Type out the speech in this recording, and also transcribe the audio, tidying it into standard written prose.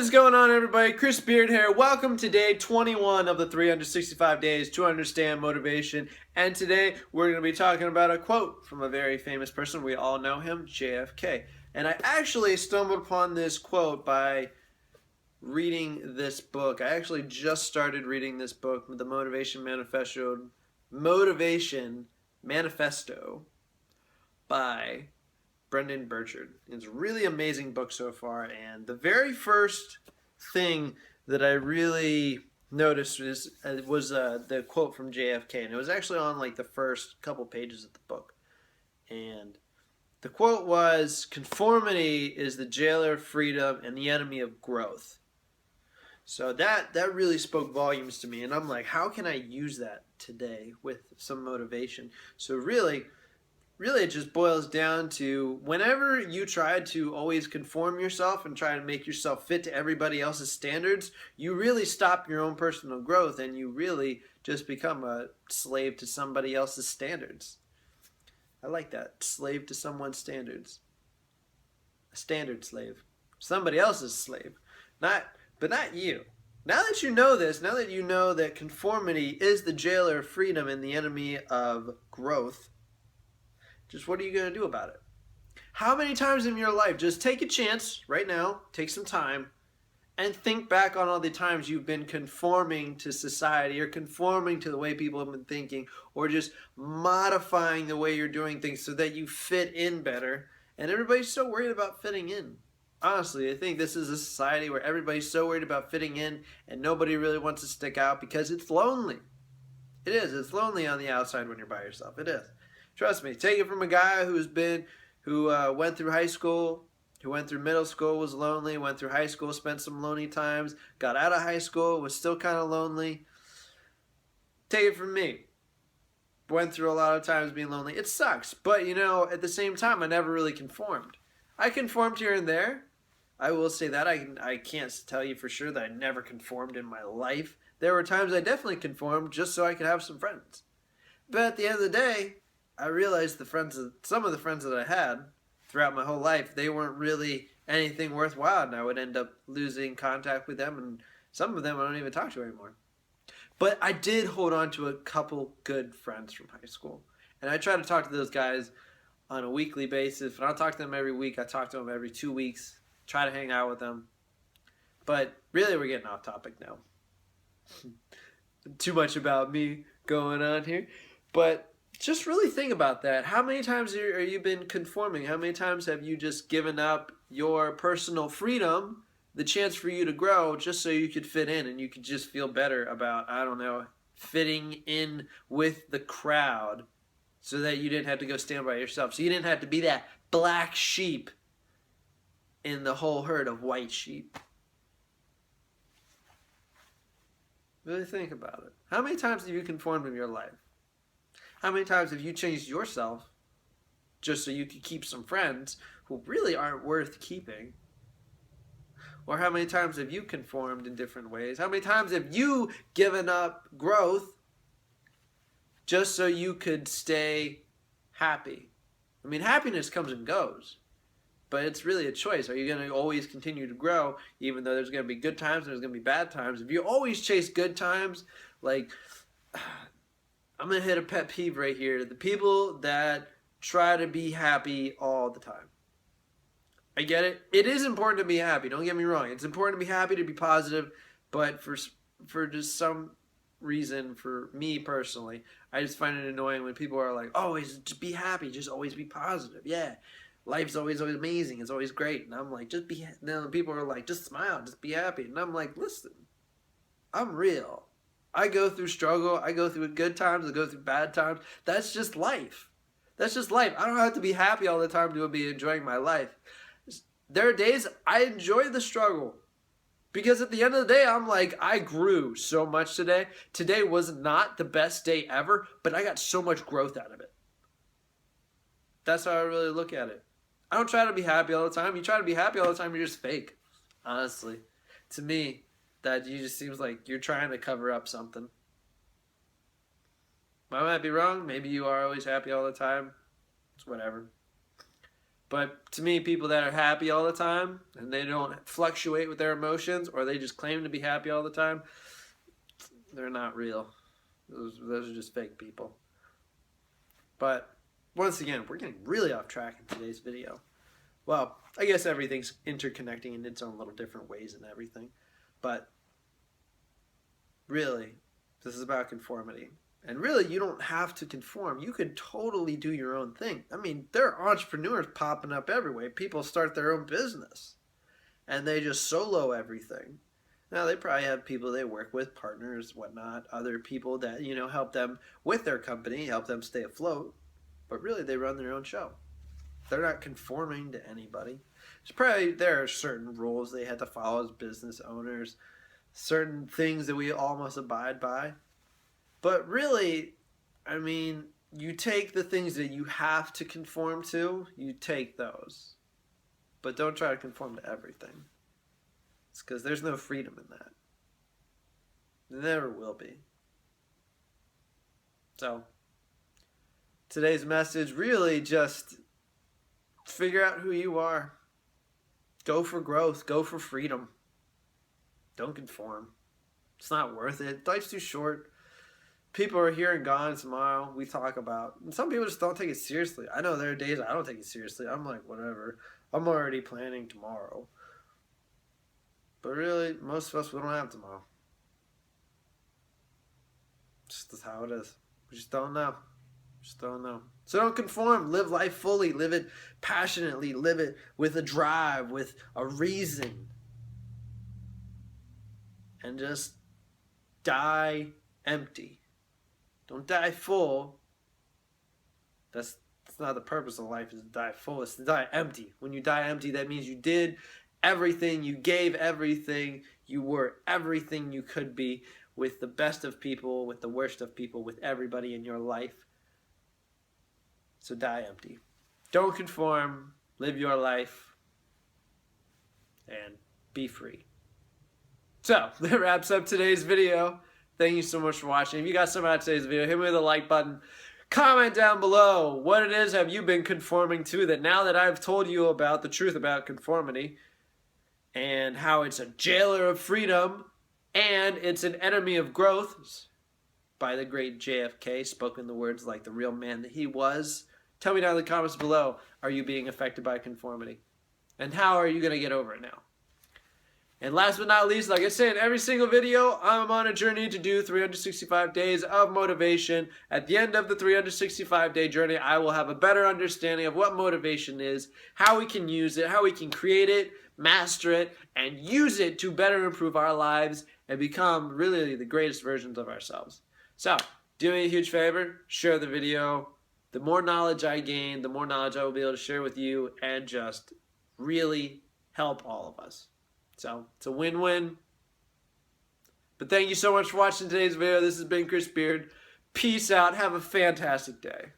is going on, everybody? Chris Beard here. Welcome to day 21 of the 365 days to understand motivation. And today we're going to be talking about a quote from a very famous person. We all know him, JFK. And I actually stumbled upon this quote by reading this book. I actually just started reading this book, the Motivation Manifesto by Brendan Burchard. It's a really amazing book so far, and the very first thing that I really noticed was the quote from JFK, and it was actually on like the first couple pages of the book. And the quote was, "Conformity is the jailer of freedom and the enemy of growth." So that really spoke volumes to me, and I'm like, how can I use that today with some motivation? So really it just boils down to whenever you try to always conform yourself and try to make yourself fit to everybody else's standards, you really stop your own personal growth and you really just become a slave to somebody else's standards. I like that. Slave to someone's standards. A standard slave. Somebody else's slave. But not you. Now that you know this, now that you know that conformity is the jailer of freedom and the enemy of growth, just what are you going to do about it? How many times in your life, just take a chance right now, take some time, and think back on all the times you've been conforming to society or conforming to the way people have been thinking, or just modifying the way you're doing things so that you fit in better. And everybody's so worried about fitting in. Honestly, I think this is a society where everybody's so worried about fitting in and nobody really wants to stick out because it's lonely. It is. It's lonely on the outside when you're by yourself. It is. Trust me, take it from a guy who went through high school, who went through middle school, was lonely, went through high school, spent some lonely times, got out of high school, was still kind of lonely. Take it from me. Went through a lot of times being lonely. It sucks, but at the same time, I never really conformed. I conformed here and there. I will say that. I can't tell you for sure that I never conformed in my life. There were times I definitely conformed just so I could have some friends. But at the end of the day, I realized some of the friends that I had throughout my whole life, they weren't really anything worthwhile, and I would end up losing contact with them, and some of them I don't even talk to anymore. But I did hold on to a couple good friends from high school, and I try to talk to those guys on a weekly basis. I don't talk to them every week. I talk to them every 2 weeks, try to hang out with them. But really, we're getting off topic now. Too much about me going on here. But just really think about that. How many times are you been conforming? How many times have you just given up your personal freedom, the chance for you to grow, just so you could fit in and you could just feel better about, I don't know, fitting in with the crowd so that you didn't have to go stand by yourself. So you didn't have to be that black sheep in the whole herd of white sheep. Really think about it. How many times have you conformed in your life? How many times have you changed yourself just so you could keep some friends who really aren't worth keeping? Or how many times have you conformed in different ways? How many times have you given up growth just so you could stay happy? I mean, happiness comes and goes, but it's really a choice. Are you going to always continue to grow even though there's going to be good times and there's going to be bad times? If you always chase good times, like, I'm going to hit a pet peeve right here. The people that try to be happy all the time. I get it. It is important to be happy. Don't get me wrong. It's important to be happy, to be positive. But for just some reason, for me personally, I just find it annoying when people are like, always just be happy. Just always be positive. Yeah. Life's always amazing. It's always great. And I'm like, just be happy. Then people are like, just smile. Just be happy. And I'm like, listen, I'm real. I go through struggle. I go through good times. I go through bad times. That's just life. That's just life. I don't have to be happy all the time to be enjoying my life. There are days I enjoy the struggle. Because at the end of the day, I'm like, I grew so much today. Today was not the best day ever, but I got so much growth out of it. That's how I really look at it. I don't try to be happy all the time. You try to be happy all the time, you're just fake. Honestly. To me, that you just seems like you're trying to cover up something. I might be wrong. Maybe you are always happy all the time. It's whatever. But to me, people that are happy all the time and they don't fluctuate with their emotions, or they just claim to be happy all the time, they're not real. Those are just fake people. But once again, we're getting really off track in today's video. Well, I guess everything's interconnecting in its own little different ways and everything. But really, this is about conformity. And really, you don't have to conform. You could totally do your own thing. I mean, there are entrepreneurs popping up everywhere. People start their own business. And they just solo everything. Now, they probably have people they work with, partners, whatnot, other people that, help them with their company, help them stay afloat. But really, they run their own show. They're not conforming to anybody. There are certain rules they have to follow as business owners, certain things that we all must abide by. But really, I mean, you take the things that you have to conform to, you take those. But don't try to conform to everything. It's because there's no freedom in that. There never will be. So, today's message really just figure out who you are. Go for growth. Go for freedom. Don't conform. It's not worth it. Life's too short. People are here and gone tomorrow. We talk about. And some people just don't take it seriously. I know there are days I don't take it seriously. I'm like, whatever. I'm already planning tomorrow. But really, most of us, we don't have tomorrow. Just how it is. We just don't know. Just don't know. So don't conform. Live life fully. Live it passionately. Live it with a drive, with a reason. And just die empty. Don't die full. That's not the purpose of life, is to die full. It's to die empty. When you die empty, that means you did everything, you gave everything, you were everything you could be, with the best of people, with the worst of people, with everybody in your life. So die empty. Don't conform. Live your life. And be free. So, that wraps up today's video. Thank you so much for watching. If you got something out of today's video, hit me with a like button. Comment down below what it is have you been conforming to, that now that I've told you about the truth about conformity and how it's a jailer of freedom and it's an enemy of growth, by the great JFK, spoken the words like the real man that he was. Tell me down in the comments below, are you being affected by conformity? And how are you going to get over it now? And last but not least, like I say in every single video, I'm on a journey to do 365 days of motivation. At the end of the 365-day journey, I will have a better understanding of what motivation is, how we can use it, how we can create it, master it, and use it to better improve our lives and become really the greatest versions of ourselves. So, do me a huge favor, share the video. The more knowledge I gain, the more knowledge I will be able to share with you and just really help all of us. So, it's a win-win. But thank you so much for watching today's video. This has been Chris Beard. Peace out. Have a fantastic day.